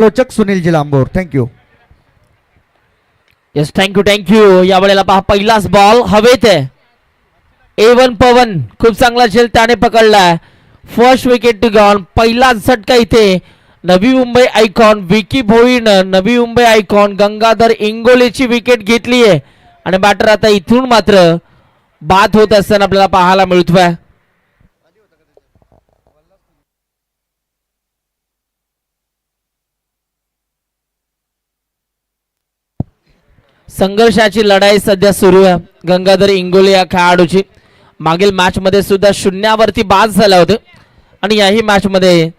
लोचक Sunilji लांबोर. Thank you. Yes thank you. या वेळेला पहा पहिलाच बॉल हवेत आहे. A1 पवन खूप चांगला झेल त्याने पकडलाय. First wicket to gone. पहिलाच झटका इथे नवी मुंबई आयकॉन विकी भोईनं नवी मुंबई आयकॉन गंगाधर इंगोलेची विकेट घेतली आहे आणि बॅटर आता इथून मात्र बाद होत असताना आपल्याला पाहायला मिळतोय. संघर्षाची लढाई सध्या सुरू आहे गंगाधर इंगोले या खेळाडूची. मागील मॅच मध्ये सुद्धा शून्यावरती बाद झाला होते आणि याही मॅच मध्ये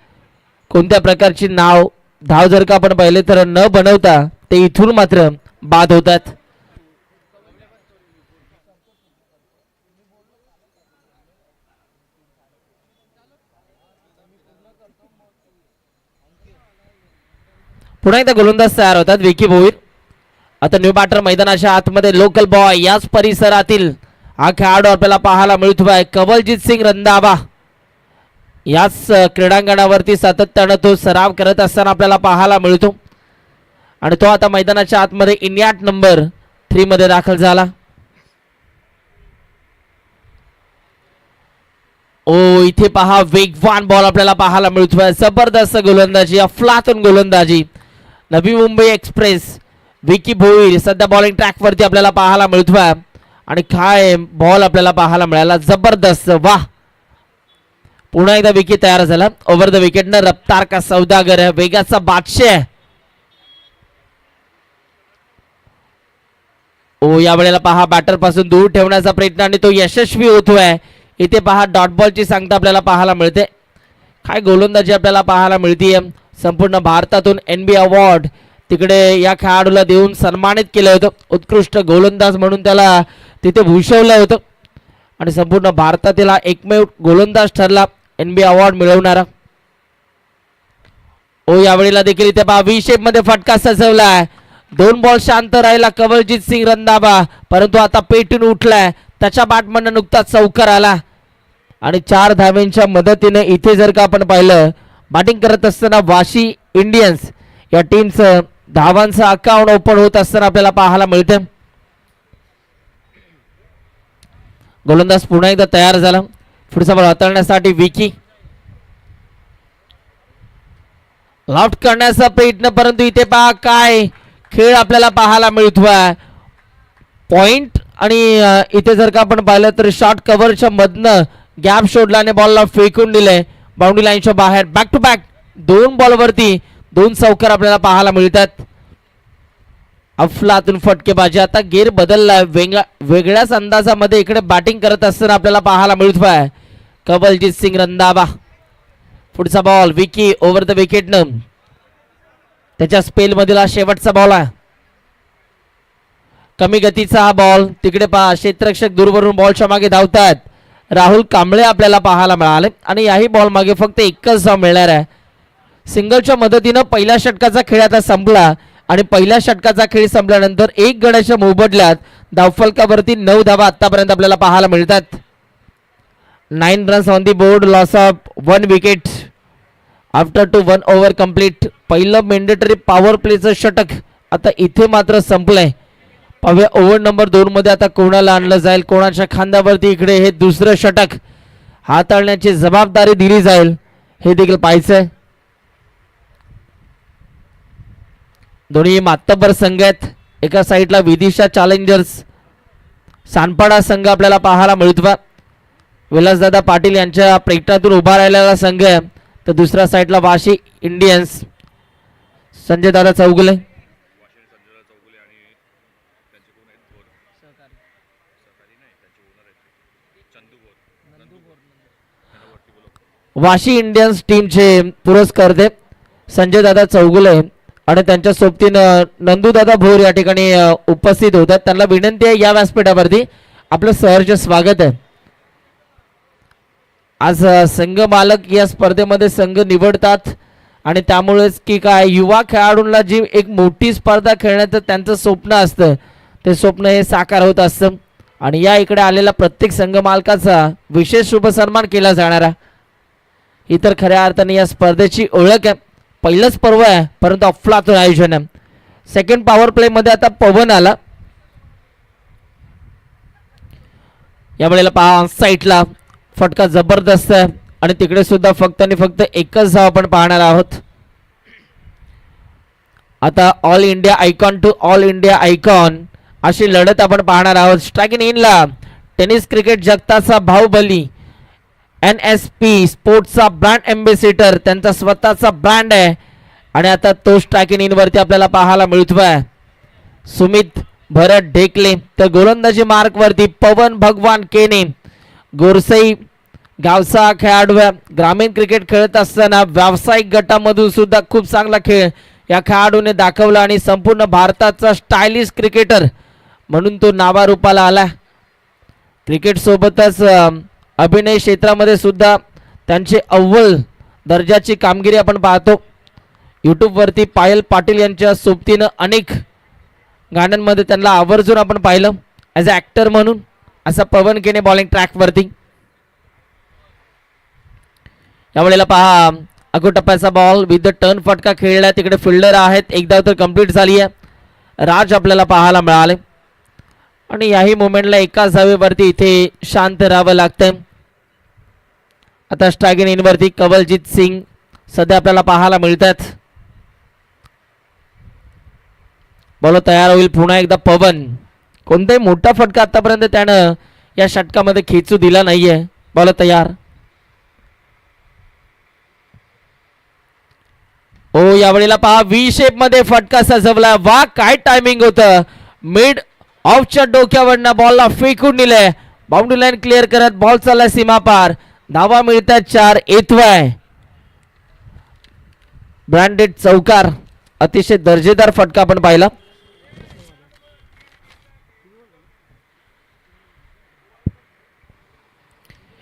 कोणत्या प्रकारची धाव जर का आपण पाहिले तर न बनवता ते इथून मात्र बाद होतात. पुन्हा एकदा गोलंदाज तयार होतात विकी भोईर. आता न्यू बॅटर मैदानाच्या आतमध्ये लोकल बॉय याच परिसरातील हा खेळाडू आपल्याला पाहायला मिळतोय. कवलजीत सिंग रंधावा याच क्रीडांगणावरती सातत्यानं तो सराव करत असताना आपल्याला पाहायला मिळतो आणि तो आता मैदानाच्या आतमध्ये इंडियाट नंबर 3 मध्ये दाखल झाला. ओ इथे पहा वेगवान बॉल आपल्याला पाहायला मिळतोय. जबरदस्त गोलंदाजी अफलातून गोलंदाजी नवी मुंबई एक्सप्रेस विकी भोईर सध्या बॉलिंग ट्रॅक वरती आपल्याला पाहायला मिळतोय आणि काय बॉल आपल्याला पाहायला मिळाला. जबरदस्त वाह. पुन्हा एकदा विकेट तयार झाला. ओव्हर द विकेट न रफ्तार का सौदागर है वेगाचा बादशाह. ओ या वेळेला पहा बॅटर पासून दूर ठेवण्याचा प्रयत्न आणि तो यशस्वी होतोय. इथे पहा डॉट बॉलची सांगता आपल्याला पाहायला मिळते. काय गोलंदाजी आपल्याला पाहायला मिळतीये. संपूर्ण भारतातून NBA अवॉर्ड तिकडे या खेळाडूला देऊन सन्मानित केलं होतं. उत्कृष्ट गोलंदाज म्हणून त्याला तिथे भूषवलं होतं आणि संपूर्ण भारतातील हा एकमेव गोलंदाज ठरला NBA अवॉर्ड मिळवणारा. ओ यावेळेला देखील इथे पहा व्ही शेप मध्ये फटका सजवलाय. 2 बॉल शांत राहिला कवलजीत सिंग रंधावा परंतु आता पेटून उठलाय. त्याच्या बॅटमधनं नुकताच चौकार आला आणि 4 धावेंच्या मदतीने इथे जर का आपण पाहिलं बॅटिंग करत असताना वाशी इंडियन्स या टीमचं धावांचं अकाउंट ओपन होत असताना आपल्याला पाहायला मिळते. गोलंदाज पुन्हा एकदा तयार झाला. पुढचा बॉल हाताळण्यासाठी विकी लॉफ्ट करण्याचा प्रयत्न परंतु इथे पहा काय खेळ आपल्याला पाहायला मिळतोय. पॉइंट आणि इथे जर का आपण पाहिलं तर शॉर्ट कव्हरच्या मधनं गॅप शोधला आणि बॉलला फेकून दिले बाउंड्री लाईनच्या बाहेर. बॅक टू बॅक 2 बॉलवरती 2 चौकार आपल्याला पाहायला मिळतात. अफलातून फटकेबाजी. आता गेर बदललाय. वेगळ्याच अंदाजामध्ये इकडे बॅटिंग करत असताना आपल्याला पाहायला मिळतोय कवलजीत सिंग रंधावा. पुढचा बॉल विकी ओव्हर द विकेटनं त्याच्या स्पेल मधील हा शेवटचा बॉल आहे. कमी गतीचा हा बॉल. तिकडे पहा क्षेत्ररक्षक दूरवरून बॉलच्या मागे धावतात. राहुल कांबळे आपल्याला पाहायला मिळाले आणि याही बॉल मागे फक्त एकच धाव मिळणार आहे. सिंगलच्या मदतीनं पहिल्या षटकाचा खेळ आता संपला आणि पहिल्या षटकाचा खेळ संपल्यानंतर 1 गड्याच्या मोबदल्यात धावफलकावरती 9 धावा आतापर्यंत आपल्याला पाहायला मिळतात. 9 runs on the board. Loss of 1 wicket after two 1 over complete. पहिलं मेंडेटरी पॉवर प्लेचं षटक आता इथे मात्र संपलंय. पाहूया ओव्हर नंबर 2 मध्ये आता कोणाला आणलं जाईल. कोणाच्या खांद्यावरती इकडे हे दुसरं षटक हाताळण्याची जबाबदारी दिली जाईल हे देखील पाहायचंय. दोन्ही मातब्बर संघ आहेत. एका साईडला विदिशा चॅलेंजर्स सानपाडा संघ आपल्याला पाहायला मिळतो. विलासदादा पाटील यांच्या प्रयत्नातून उभा राहिलेला संघ आहे. तर दुसऱ्या साईडला वाशी इंडियन्स संजय दादा चौगुले. वाशी इंडियन्स टीमचे पुरस्कर्ते संजय दादा चौगुले आणि त्यांच्या सोबतीनं नंदूदादा भोर या ठिकाणी उपस्थित होतात. त्यांना विनंती आहे या व्यासपीठावरती आपलं सहर्ष स्वागत आहे. आज संघ मालक या स्पर्धेमध्ये संघ निवडतात आणि त्यामुळेच की काय युवा खेळाडूंना जी एक मोठी स्पर्धा खेळण्याचं त्यांचं स्वप्न असतं ते स्वप्न हे साकार होत असतं आणि या इकडे आलेल्या प्रत्येक संघ मालकाचा विशेष शुभ सन्मान केला जाणारा ही तर खऱ्या अर्थाने या स्पर्धेची ओळख आहे. पहिलंच पर्व आहे परंतु अफलातून आयोजन आहे. सेकंड पॉवर प्ले मध्ये आता पवन आला. यावेळेला पहा साईडला फटका जबरदस्त आहे आणि तिकडे सुद्धा फक्त आणि फक्त एकच धाव आपण पाहणार आहोत. आता all India icon to all India icon अशी लढत आपण पाहणार आहोत. स्ट्रायकिंग इनला टेनिस क्रिकेट जगताचा बाहुबली NSP स्पोर्ट्सचा ब्रँड एम्बेसिडर, त्यांचा स्वतःचा ब्रँड आहे आणि आता तो स्ट्रायकिंग इन वरती आपल्याला पाहायला मिळतोय. सुमित भरत ढेकले तर गोलंदाजी मार्क वरती पवन भगवान केने. गोरसई गावचा खेळाडू ग्रामीण क्रिकेट खेळत असताना व्यावसायिक गटामधून सुद्धा खूप चांगला खेळ या खेळाडूने दाखवला आणि संपूर्ण भारताचा स्टायलिश क्रिकेटर म्हणून तो नावारूपाला आला. क्रिकेट सोबतच अभिनय क्षेत्रामध्ये सुद्धा त्यांची अव्वल दर्जाची कामगिरी आपण पाहतो. यूट्यूब वरती पायल पाटील यांच्या सोबतीनं अनेक गाण्यांमध्ये त्यांना आवर्जून आपण पाहिलं ॲज अ ॲक्टर म्हणून. असा पवन केने बॉलिंग ट्रॅक वरती. यावेळेला पहा अगोटप्प्याचा बॉल विथ द टर्न फटका खेळला. तिकडे फिल्डर आहेत. एकदा तर कंप्लीट झाली आहे. राज आपल्याला पाहायला मिळाले आणि याही मोमेंटला एकाच धावेवरती इथे शांत राहावं लागतंय. आता स्ट्रायकिंग इन वरती कवलजीत सिंग सध्या आपल्याला पाहायला मिळतात. बॉल तयार होईल पुन्हा एकदा पवन. कोणताही मोठा फटका आतापर्यंत त्यानं या षटकामध्ये खेचू दिला नाहीये. बॉल तयार. ओ यावेळेला पहा व्ही शेप मध्ये फटका सजवला. वा काय टायमिंग होतं. मिड ऑफच्या डोक्यावरनं बॉलला फेकून दिलंय. बाउंड्री लाईन क्लिअर करत बॉल चालला सीमा पार. धावा मिळतात 4. येतोय ब्रँडेड चौकार. अतिशय दर्जेदार फटका आपण पाहिला.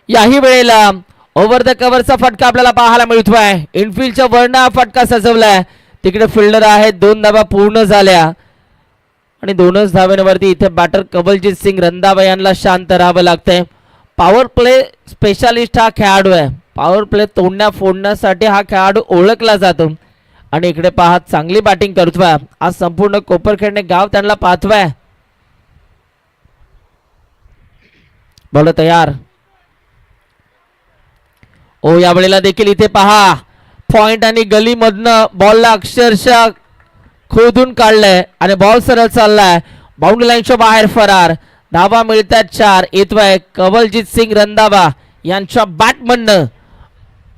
याही वेळेला ओव्हर द कव्हरचा फटका आपल्याला पाहायला मिळतोय. इनफिल्डच्या वरनं हा फटका सजवलाय. तिकडे फिल्डर आहेत. 2 धावा पूर्ण झाल्या आणि 2च धाव्यांवरती इथे बॅटर कवलजीत सिंग रंधावा यांना शांत राहावं लागतंय. पॉवर प्ले स्पेशालिस्ट हा खेळाडू आहे. पॉवर प्ले तोडण्या फोडण्यासाठी हा खेळाडू ओळखला जातो आणि इकडे पहा चांगली बॅटिंग करतोय. आज संपूर्ण कोपरखेडणे गाव त्यांना पाहतोय. बॉल तयार. ओ यावेळेला देखील इथे पहा पॉइंट आणि गलीमधनं बॉलला अक्षरशः खोदून काढलंय आणि बॉल सरळ चाललाय. बाउंड्री लाईनच्या बाहेर फरार. धावा मिळतात 4. येतोय कवलजीत सिंग रंधावा यांच्या बॅटमधनं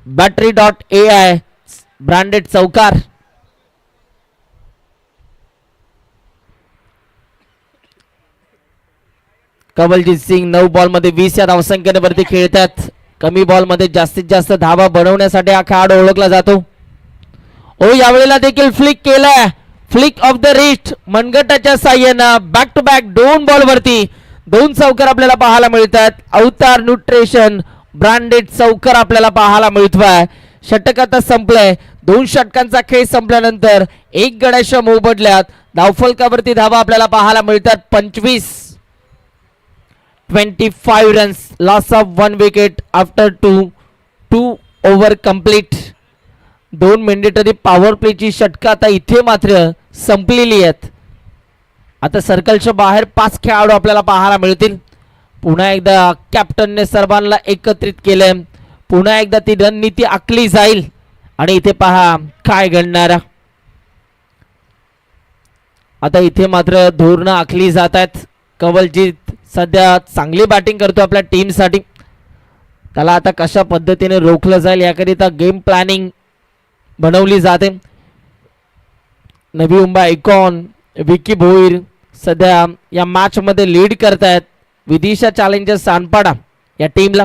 battery.ai ब्रँडेड चौकार. कवलजीत सिंग 9 बॉलमध्ये 20 या धावसंख्येवरती खेळतात. कमी बॉलमध्ये जास्तीत जास्त धावा बनवण्यासाठी हा खेळाडू ओळखला जातो. ओ यावेळेला देखील फ्लिक केलाय. फ्लिक ऑफ द रिस्ट मनगटाच्या साह्यानं बॅक टू बॅक 2 बॉलवरती 2 चौकार आपल्याला पाहायला मिळतात. अवतार न्यूट्रिशन ब्रँडेड चौकार आपल्याला पाहायला मिळतोय. षटक आता संपलंय. 2 षटकांचा खेळ संपल्यानंतर 1 गड्याच्या मोबदल्यात धावफलकावरती धावा आपल्याला पाहायला मिळतात 25 runs. Loss of 1 wicket after 2 over complete. 2 मिनिटरी पॉवर प्लेची षटकं आता इथे मात्र संपलेली आहेत. आता सर्कलच्या बाहेर 5 खेळाडू आपल्याला पाहायला मिळतील. पुन्हा एकदा कॅप्टनने सर्वांना एकत्रित केलंय. पुन्हा एकदा ती रणनीती आखली जाईल आणि इथे पहा काय घडणार. आता इथे मात्र धोरणं आखली जात आहेत. कवलजीत सध्या चांगली बॅटिंग करतो आपल्या टीमसाठी. त्याला आता कशा पद्धतीने रोखलं जाईल याकरिता गेम प्लॅनिंग बनवली जाते. नवी मुंबई आयकॉन विकी भोईर सध्या या मॅच मध्ये लीड करतायत विदिशा चॅलेंजर्स सानपाडा या टीमला.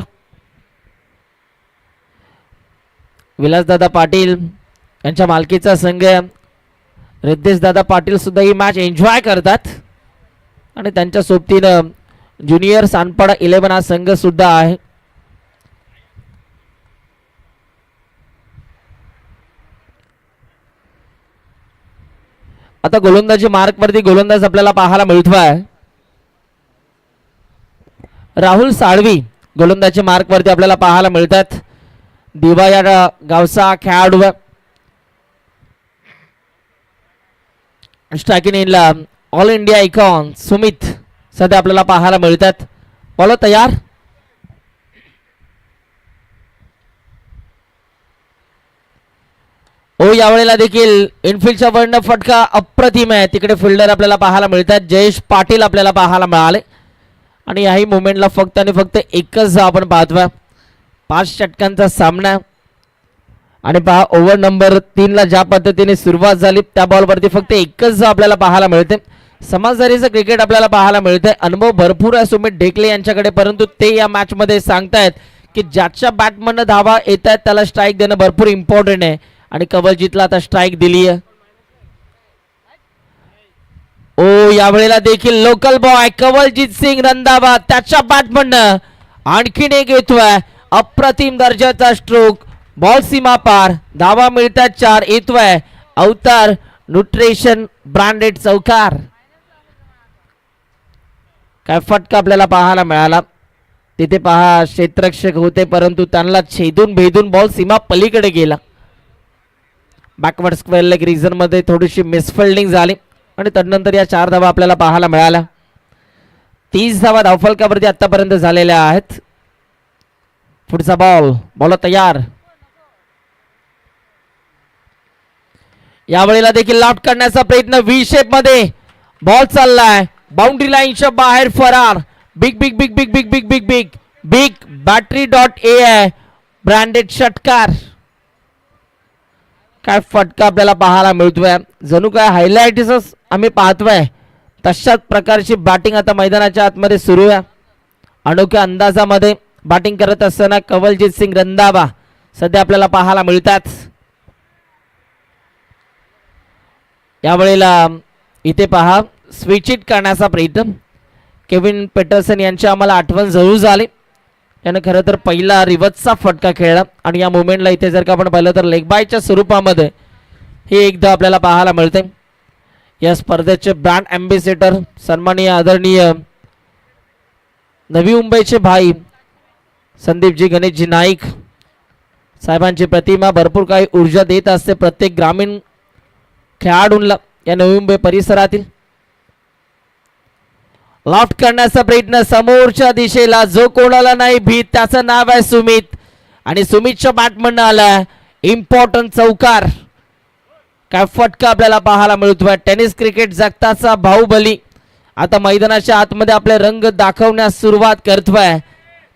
विलासदादा पाटील यांच्या मालकीचा संघ रिद्धेशदादा पाटील सुद्धा ही मॅच एन्जॉय करतात आणि त्यांच्या सोबतीनं ज्युनियर सानपाडा 11 हा संघ सुद्धा आहे. आता गोलंदाजी मार्क वरती गोलंदाज आपल्याला पाहायला मिळतोय. राहुल साळवी गोलंदाजी मार्क वरती आपल्याला पाहायला मिळतात. दिवा या गावचा खेळाडू स्ट्रायकिंग इनला ऑल इंडिया आयकॉन सुमित सध्या आपल्याला पाहायला मिळतात. बॉल तयार. ओ यावेळेला देखील इनफिल्डच्या वरनं फटका अप्रतिम आहे. तिकडे फिल्डर आपल्याला पाहायला मिळतात. जयेश पाटील आपल्याला पाहायला मिळाले आणि याही मुवमेंटला फक्त आणि फक्त एकच आपण पाहतोय. 5 षटकांचा सामना आणि पहा ओव्हर नंबर 3 ला ज्या पद्धतीने सुरुवात झाली त्या बॉलवरती फक्त एकच आपल्याला पाहायला मिळते. समजदारीचं क्रिकेट आपल्याला पाहायला मिळतंय. अनुभव भरपूर आहे सुमित ढेकले यांच्याकडे, परंतु ते या मॅच मध्ये सांगतायत की ज्याच्या बॅटमधनं धावा येत आहेत त्याला स्ट्राईक देणं भरपूर इम्पॉर्टंट आहे आणि कवलजीतला आता स्ट्राईक दिली आहे. ओ यावेळेला देखील लोकल बॉय कवलजीत सिंग रंधावा त्याच्या बॅटमधनं आणखीन एक येतोय. अप्रतिम दर्जाचा स्ट्रोक. बॉल सीमा पार. धावा मिळतात 4. येतोय अवतार न्यूट्रिशन ब्रँडेड चौकार. काय फटका आपल्याला पाहायला मिळाला. तिथे पहा क्षेत्ररक्षक होते परंतु त्यांना छेदून भेदून बॉल सीमा पलीकडे गेला. बॅकवर्ड स्क्वेअर लेग रिजन मध्ये थोडीशी मिसफिल्डिंग झाली आणि तदनंतर या 4 धावा आपल्याला पाहायला मिळाल्या. 30 धावा धावफलकावरती आतापर्यंत झालेल्या आहेत. पुढचा बॉल तयार. यावेळेला देखील लॉफ्ट करण्याचा प्रयत्न. व्ही शेप मध्ये बॉल चाललाय. बाउंड्री लाईनच्या बाहेर फरार. Big big big big big big big big big battery dot A आहे ब्रँडेड षटकार. काय फटका आपल्याला पाहायला मिळतोय. जणू काय हायलाइट्सच आम्ही पाहतोय तशाच प्रकारची बॅटिंग आता मैदानाच्या आतमध्ये सुरू आहे. अनोख्या अंदाजामध्ये बॅटिंग करत असताना कवलजीत सिंग रंधावा सध्या आपल्याला पाहायला मिळतात. यावेळेला इथे पहा स्विच इट करण्याचा प्रयत्न. केविन पेटरसन यांची आम्हाला आठवण जरूर झाली. यानं खरं तर पहिला रिव्हर्सचा फटका खेळला आणि या मुवमेंटला इथे जर का आपण पाहिलं तर लेग बायच्या स्वरूपामध्ये हे एकदा आपल्याला पाहायला मिळते. या स्पर्धेचे ब्रँड अँबॅसेडर सन्माननीय आदरणीय नवी मुंबईचे भाई संदीपजी गणेशजी नाईक साहेबांची प्रतिमा भरपूर काही ऊर्जा देत असते प्रत्येक ग्रामीण खेळाडूंना या नवी मुंबई परिसरातील. लॉफ्ट करण्याचा प्रयत्न समोरच्या दिशेला. जो कोणाला नाही भीत त्याचं नाव आहे सुमित आणि सुमितच्या बॅटमधनं आला इम्पॉर्टंट चौकार. काय फटका आपल्याला पाहायला मिळतोय. टेनिस क्रिकेट जगताचा बाहुबली आता मैदानाच्या आतमध्ये आपले रंग दाखवण्यास सुरुवात करतोय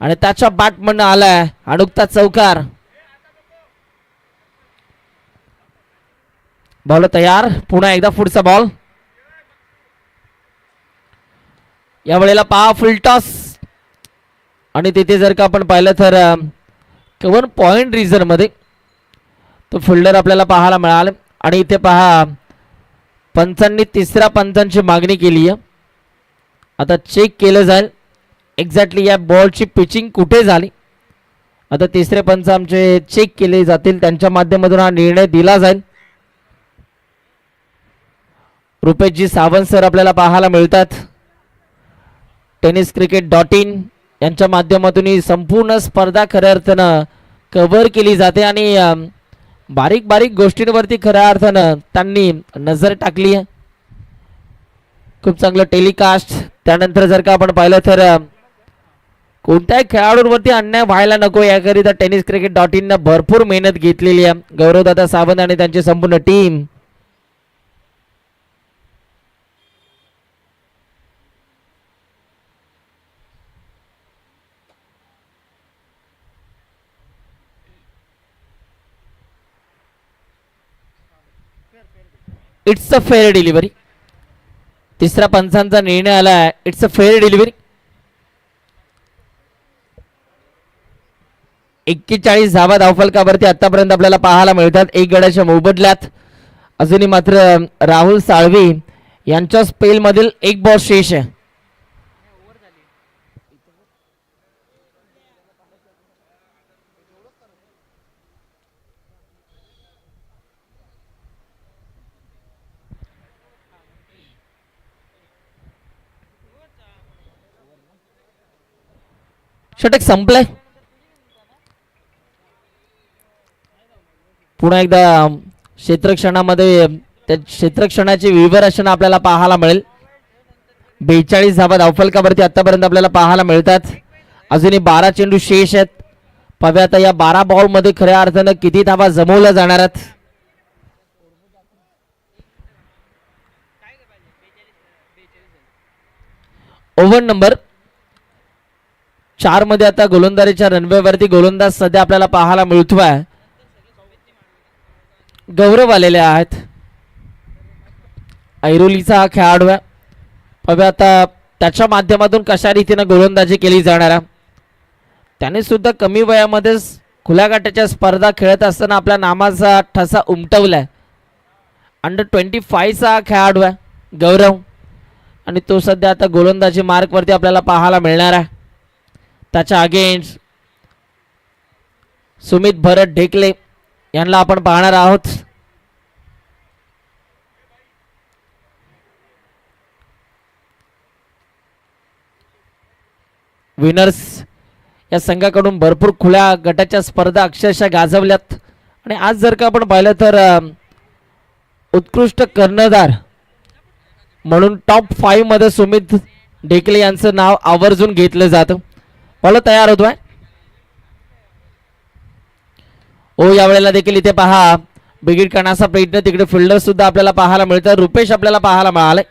आणि त्याच्या बॅटमधनं आलाय अडुकता चौकार. बॉल तयार. पुन्हा एकदा पुढचा बॉल. यावेळेला पहा फुल टॉस आणि तिथे जर का आपण पाहिलं तर कव्हर पॉइंट रिजन मध्ये तो फिल्डर आपल्याला पाहायला मिळाला आणि इथे पहा पंचांनी तिसऱ्या पंचांची मागणी केली आहे. आता चेक केलं जाईल एक्झॅक्टली या बॉलची पिचिंग कुठे झाली. आता तिसरे पंच आमचे चेक केले जातील त्यांच्या माध्यमातून हा निर्णय दिला जाईल. रुपेशजी सावंत सर आपल्याला पाहायला मिळतात. tenniscricket.in यांच्या माध्यमातून ही संपूर्ण स्पर्धा खऱ्या अर्थानं कव्हर केली जाते आणि बारीक बारीक गोष्टींवरती खऱ्या अर्थानं त्यांनी नजर टाकली आहे. खूप चांगलं टेलिकास्ट. त्यानंतर जर का आपण पाहिलं तर कोणत्याही खेळाडूंवरती अन्याय व्हायला नको याकरिता tenniscricket.in ने भरपूर मेहनत घेतलेली आहे. गौरवदादा सावंत आणि त्यांची संपूर्ण team. It's a fair delivery. तिसरा पंचांचा निर्णय आला आहे. It's a fair delivery. 41 धावा धावफलकावरती आतापर्यंत आपल्याला पाहायला मिळतात. एक गड्याच्या मोबदल्यात अजूनही मात्र राहुल साळवी यांच्या स्पेल मधील एक बॉल शेष आहे. षटक संपलंय. पुन्हा एकदा क्षेत्रक्षणामध्ये त्या क्षेत्ररक्षणाची विवरचना आपल्याला पाहायला मिळेल. 42 धावा धावफलकावरती आतापर्यंत आपल्याला पाहायला मिळतात. अजूनही 12 चेंडू शेष आहेत. पाहूया आता या 12 बॉल मध्ये खऱ्या अर्थानं किती धावा जमवल्या जाणार आहेत. ओव्हर नंबर 4 मध्ये आता गोलंदाजीच्या रनवेवरती गोलंदाज सध्या आपल्याला पाहायला मिळतोय. गौरव आलेले आहेत. ऐरोलीचा हा खेळाडू आहे. पाहूया आता त्याच्या माध्यमातून कशा रीतीने गोलंदाजी केली जाणार आहे. त्याने सुद्धा कमी वयामध्येच खुल्या गाठाच्या स्पर्धा खेळत असताना आपल्या नामाचा ठसा उमटवलाय. अंडर 25 हा खेळाडू आहे गौरव, आणि तो सध्या आता गोलंदाजी मार्कवरती आपल्याला पाहायला मिळणार आहे. त्याच्या अगेन्स्ट सुमित भरत ढेकले यांना आपण पाहणार आहोत. विनर्स या संघाकडून भरपूर खुल्या गटाच्या स्पर्धा अक्षरशः गाजवल्यात. आणि आज जर का आपण पाहिलं तर उत्कृष्ट कर्णधार म्हणून टॉप 5 मध्ये सुमित ढेकले यांचं नाव आवर्जून घेतलं जातं. बॉल तयार होतोय. ओ यावेळेला देखील इथे पहा बिगिट करण्याचा प्रयत्न, तिकडे फिल्डर सुद्धा आपल्याला पाहायला मिळतात. रुपेश आपल्याला पाहायला मिळाले.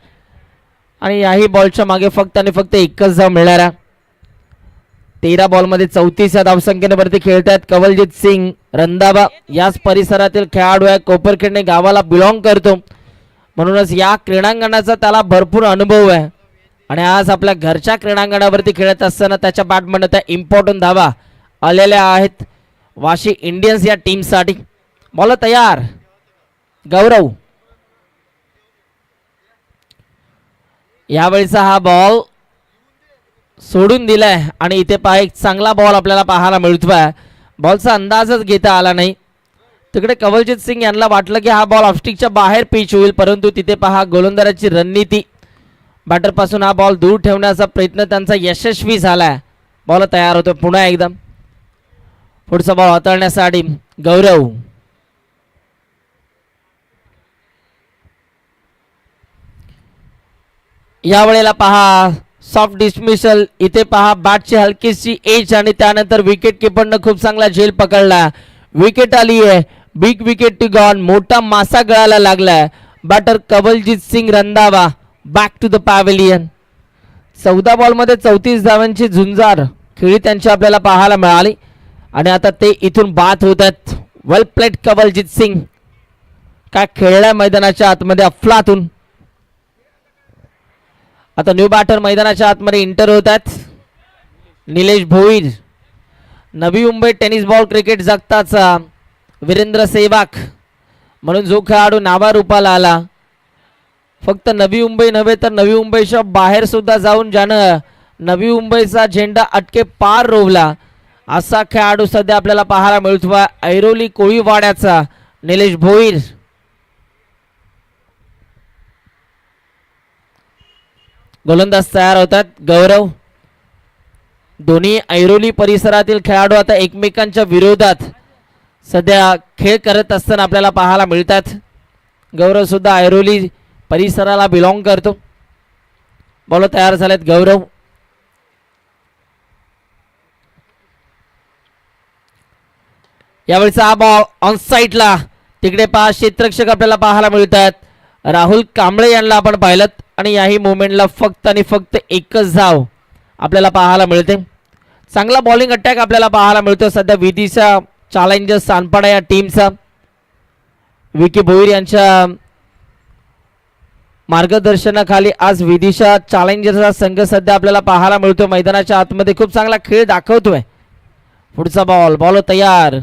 आणि याही बॉलच्या मागे फक्त आणि फक्त एकच धाव मिळणार आहे. 13 बॉलमध्ये 34 या धावसंख्येवरती खेळतात. कवलजीत सिंग रंधावा याच परिसरातील खेळाडू आहे. कोपरखेडणे गावाला बिलॉंग करतो, म्हणूनच या क्रीडांगणाचा त्याला भरपूर अनुभव आहे. आणि आज आपल्या घरच्या क्रीडांगणावरती खेळत असताना त्याच्या बॅटमधून त्या इम्पॉर्टंट धावा आलेल्या आहेत वाशी इंडियन्स या टीमसाठी. बॉल तयार. गौरव यावेळीचा हा बॉल सोडून दिलाय आणि इथे पहा एक चांगला बॉल आपल्याला पाहायला मिळतोय. बॉलचा अंदाजच घेता आला नाही. तिकडे कवलजीत सिंग यांना वाटलं की हा बॉल ऑफस्टिकच्या बाहेर पिच होईल, परंतु तिथे पहा गोलंदाजाची रणनीती, बॅटर पासून हा बॉल दूर ठेवण्याचा प्रयत्न त्यांचा यशस्वी झालाय. बॉल तयार होतो पुन्हा एकदा. पुढचा बॉल हाताळण्यासाठी गौरव. यावेळेला पहा सॉफ्ट डिसमिसल. इथे पहा बॅटची हलकीशी एज आणि त्यानंतर विकेट किपरनं खूप चांगला झेल पकडला. विकेट आली आहे. Big wicket to gone. मोठा मासा गळायला लागलाय. Batter Kawaljeet Singh Randhawa back to the pavilion. 14 बॉलमध्ये 34 धावांची झुंजार खेळी त्यांची आपल्याला पाहायला मिळाली. आणि आता ते इथून बाद होत आहेत. वेल प्लेड कवलजीत सिंग. काय खेळलाय मैदानाच्या आतमध्ये अफलातून. आता न्यू बॅटर मैदानाच्या आतमध्ये इंटर होत आहेत. Nilesh Bhoir. Navi Mumbai tennis ball cricket जगताचा वीरेंद्र सेहवाग म्हणून जो खेळाडू नावारूपाला आला, फक्त नवी मुंबई नव्हे तर नवी मुंबईच्या बाहेर सुद्धा जाऊन ज्यानं नवी मुंबईचा झेंडा अटके पार रोवला, असा खेळाडू सध्या आपल्याला पाहायला मिळतो. ऐरोली कोळीवाड्याचा निलेश भोईर. गोलंदाज तयार होतात. गौरव. दोन्ही ऐरोली परिसरातील खेळाडू आता एकमेकांच्या विरोधात सध्या खेळ करत असताना आपल्याला पाहायला मिळतात. गौरव सुद्धा ऐरोली परिसराला बिलॉंग करतो. बॉल तयार झालेत. गौरव यावेळीचा हा बॉल ऑन साईडला. तिकडे पहा क्षेत्ररक्षक आपल्याला पाहायला मिळतात. राहुल कांबळे यांना आपण पाहिलं आणि याही मुवमेंटला फक्त आणि फक्त एकच धाव आपल्याला पाहायला मिळते. चांगला बॉलिंग अटॅक आपल्याला पाहायला मिळतो सध्या विदिशा चॅलेंजर्स सानपाडा या टीमचा. विकी भोईर यांच्या मार्गदर्शनाखाली आज विदिशा चॅलेंजर्सचा संघ सध्या आपल्याला पाहायला मिळतो. मैदानाच्या आतमध्ये खूप चांगला खेळ दाखवतोय. पुढचा बॉल. बॉल तयार.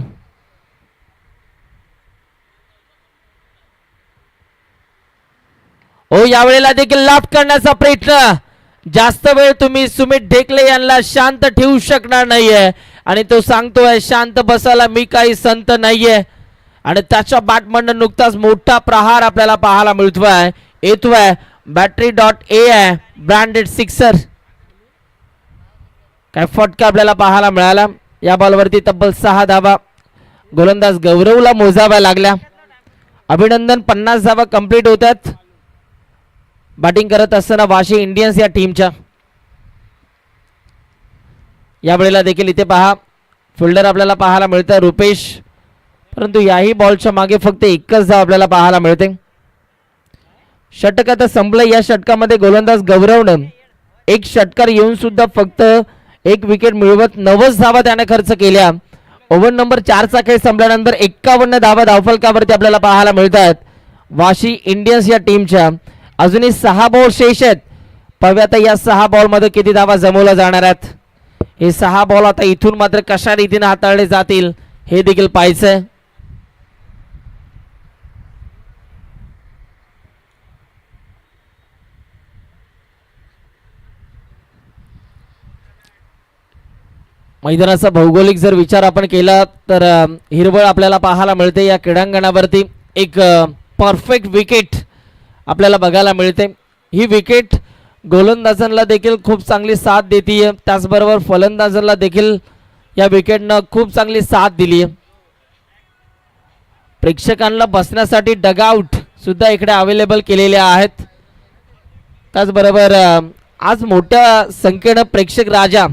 हो यावेळेला देखील लाभ करण्याचा प्रयत्न. जास्त वेळ तुम्ही सुमित ढेकले यांना शांत ठेवू शकणार नाहीये आणि तो सांगतोय शांत बसायला मी काही संत नाहीये. आणि त्याच्या बॅटमधून नुकताच मोठा प्रहार आपल्याला पाहायला मिळतोय. येतोय battery.a आहे ब्रँडेड सिक्सर. काय फटका आपल्याला पाहायला मिळाला. या बॉलवरती तब्बल 6 धावा गोलंदाज गौरवला मोजाव्या लागल्या. अभिनंदन. 50 धावा कंप्लीट होतात बॅटिंग करत असताना वाशी इंडियन्स या टीमच्या. यावेळेला देखील इथे पहा फिल्डर आपल्याला पाहायला मिळतं रुपेश, परंतु याही बॉलच्या मागे फक्त एकच धाव आपल्याला पाहायला मिळते. षटक आता संपलं. या षटकामध्ये गोलंदाज गौरवनं एक षटकार येऊन सुद्धा फक्त एक विकेट मिळवत 90 धावा त्याने खर्च केल्या. ओव्हर नंबर 4चा खेळ संपल्यानंतर 51 धावा धावफलकावरती आपल्याला पाहायला मिळतात वाशी इंडियन्स या टीमच्या. अजूनही 6 बॉल शेष आहेत. पाहूया आता या 6 बॉलमध्ये किती धावा जमवल्या जाणार आहेत. हे 6 बॉल आता इथून मात्र कशा रीतीने हाताळले जातील हे देखील पाहायचंय. मैदानाचा भौगोलिक जर विचार आपण केला तर हिरवळ आपल्याला पाहायला मिळते. या क्रीडांगणावरती एक परफेक्ट विकेट आपल्याला बघायला मिळते. ही विकेट गोलंदाजांना देखील खूप चांगली साथ देते, त्याचबरोबर फलंदाजांना देखील या विकेटनं खूप चांगली साथ दिली. प्रेक्षकांना बसण्यासाठी डगआउट सुद्धा इकडे अवेलेबल केलेले आहेत. त्याचबरोबर आज मोठ्या संख्येनं प्रेक्षक राजा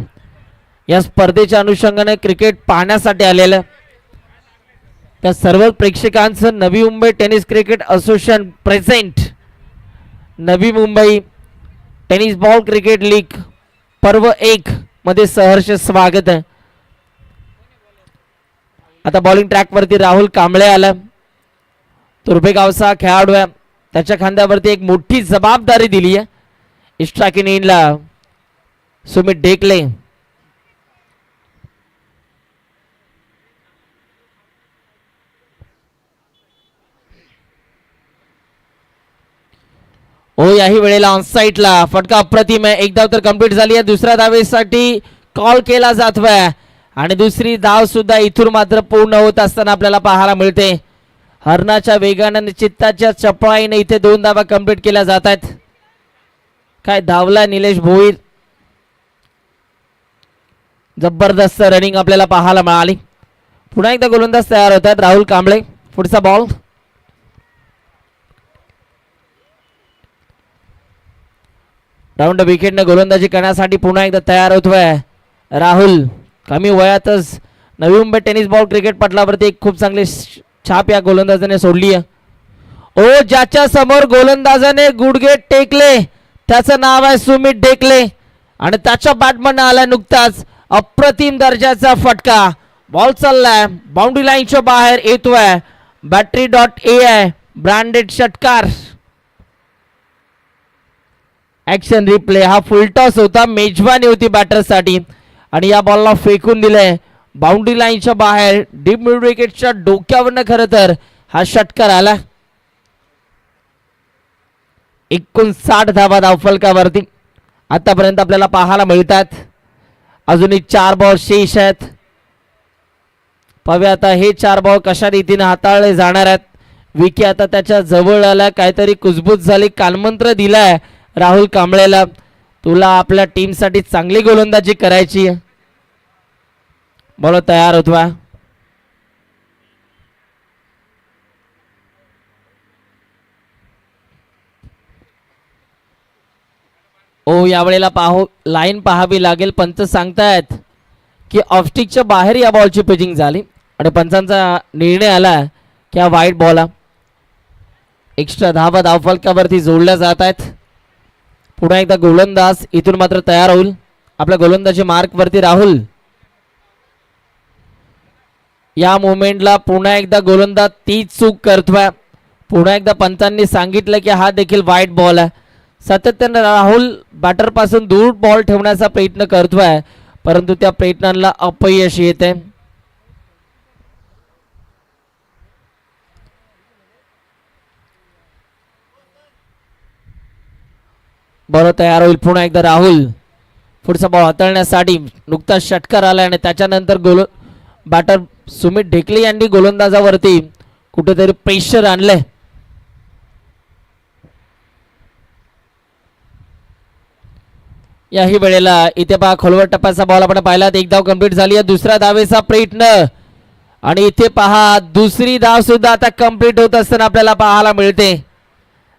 या स्पर्धेच्या अनुषंगाने क्रिकेट पाहण्यासाठी आलेलं. त्या सर्व प्रेक्षकांचं Navi Mumbai tennis cricket association present Navi Mumbai tennis ball cricket league पर्व 1 मध्ये सहर्ष स्वागत आहे. आता बॉलिंग ट्रॅकवरती राहुल कांबळे आला. तुर्भेगावचा खेळाडू आहे. त्याच्या खांद्यावरती एक मोठी जबाबदारी दिली आहे. स्ट्रायकिंग इनला सुमित ढेकले. हो याही वेळेला ऑनसाइटला फटका अप्रतिम आहे. एक धाव तर कंप्लीट झाली आहे. दुसऱ्या धावेसाठी कॉल केला जातोय आणि दुसरी धाव सुद्धा इथून मात्र पूर्ण होत असताना आपल्याला पाहायला मिळते. हरणाच्या वेगाने चित्ताच्या चपळाईने इथे 2 धावा कंप्लीट केल्या जात आहेत. काय धावला निलेश भोईर. जबरदस्त रनिंग आपल्याला पाहायला मिळाली. पुन्हा एकदा गोलंदाज तयार होतात राहुल कांबळे. पुढचा बॉल राऊंड विकेटने गोलंदाजी करण्यासाठी पुन्हा एकदा तयार होतोय राहुल. कमी वयातच नवी मुंबई टेनिस बॉल क्रिकेट पटलावरती एक खूप चांगली छाप या गोलंदाजाने सोडली आहे. ओ ज्याच्या समोर गोलंदाजाने गुडघे टेकले त्याचं नाव आहे सुमित ढेकले आणि त्याच्या बॅटमन आला नुकताच अप्रतिम दर्जाचा फटका. बॉल चाललाय बाउंड्री लाईनच्या बाहेर येतोय. battery.ai ब्रँडेड षटकार. Action replay. हा फुलटॉस होता. मेजबानी होती बॅटरसाठी आणि या बॉलला फेकून दिलंय बाउंड्री लाईनच्या बाहेर. डीप मिड विकेटच्या डोक्यावरनं खरं तर हा षटकार आला. 59 धावा धावफलकावरती आतापर्यंत आपल्याला पाहायला मिळतात. अजूनही 4 बॉल शेष आहेत. पाहूया आता हे 4 बॉल कशा रीतीने हाताळले जाणार आहेत. विकी आता त्याच्या जवळ आला. काहीतरी कुजबूज झाली. कानमंत्र दिलाय राहुल कांबळेला. तुला आपल्या टीमसाठी चांगली गोलंदाजी करायची. बॉल तयार होतोय. ओ यावेळेला लाईन पाहावी लागेल. पंच सांगतायत की ऑफस्टिकच्या बाहेर या बॉलची पिचिंग झाली आणि पंचांचा निर्णय आला की हा वाईट बॉल. एक्स्ट्रा धावा धावफलकावरती जोडल्या जात आहेत. पुन्हा एकदा गोलंदाज इथून मात्र तयार होईल. आपल्या गोलंदाजी मार्क वरती राहुल. या मोमेंटला पुन्हा एकदा गोलंदाज तीच चूक करतोय. पुन्हा एकदा पंचांनी सांगितलं की हा देखील वाईट बॉल आहे. सातत्याने राहुल बॅटर पासून दूर बॉल ठेवण्याचा प्रयत्न करतोय, परंतु त्या प्रयत्नांना अपयश येते. बॉल तयार होईल. पुन्हा एकदा राहुल पुढचा बॉल हाताळण्यासाठी. नुकताच षटकार आला आणि त्याच्यानंतर बॅटर सुमित ढेकले यांनी गोलंदाजावरती कुठेतरी प्रेशर आणलंय. याही वेळेला इथे पहा खोलवर टप्प्याचा बॉल आपण पाहिला. एक धाव कंप्लीट झाली आहे. दुसऱ्या धावेचा प्रयत्न आणि इथे पहा दुसरी धाव सुद्धा आता कंप्लीट होत असताना आपल्याला पाहायला मिळते.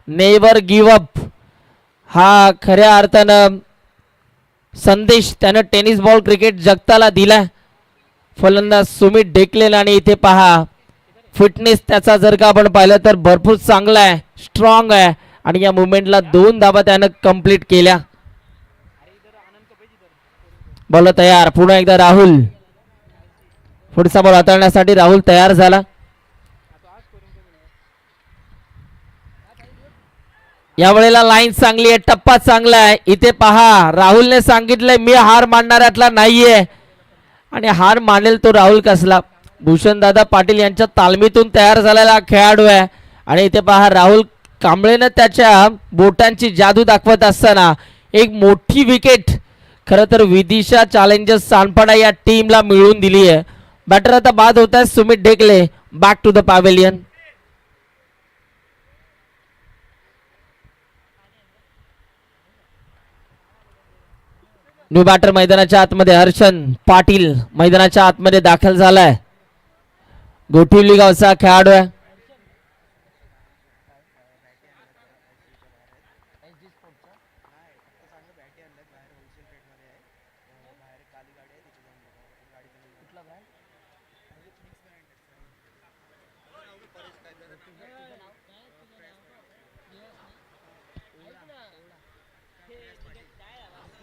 नेव्हर गिव्ह अप हा खऱ्या अर्थानं संदेश त्यानं टेनिस बॉल क्रिकेट जगताला दिला. फलंदाज सुमित ढेकलेल आणि इथे पहा फिटनेस त्याचा जर का आपण पाहिलं तर भरपूर चांगला आहे, स्ट्रॉंग आहे आणि या मुवमेंटला 2 धावा त्यानं कंप्लीट केल्या. बॉल तयार. पुन्हा एकदा राहुल. पुढचा बॉल हाताळण्यासाठी राहुल तयार झाला. यावेळेला लाईन चांगली आहे, टप्पा चांगला आहे. इथे पहा राहुलने सांगितलंय मी हार मानणाऱ्यातला नाहीये आणि हार मानेल तो राहुल कसला. भूषणदादा पाटील यांच्या तालमीतून तयार झालेला खेळाडू आहे आणि इथे पहा राहुल कांबळेनं त्याच्या बोटांची जादू दाखवत असताना एक मोठी विकेट खरं तर विदिशा चॅलेंजर्स सानपाडा या टीमला मिळवून दिली आहे. बॅटर आता बाद होत आहे Sumit Dhekle. Back to the pavilion. New batter मैदानाच्या आतमध्ये हर्षन पाटील मैदानाच्या आतमध्ये दाखल झालाय. गोठिवली गावचा खेळाडू आहे.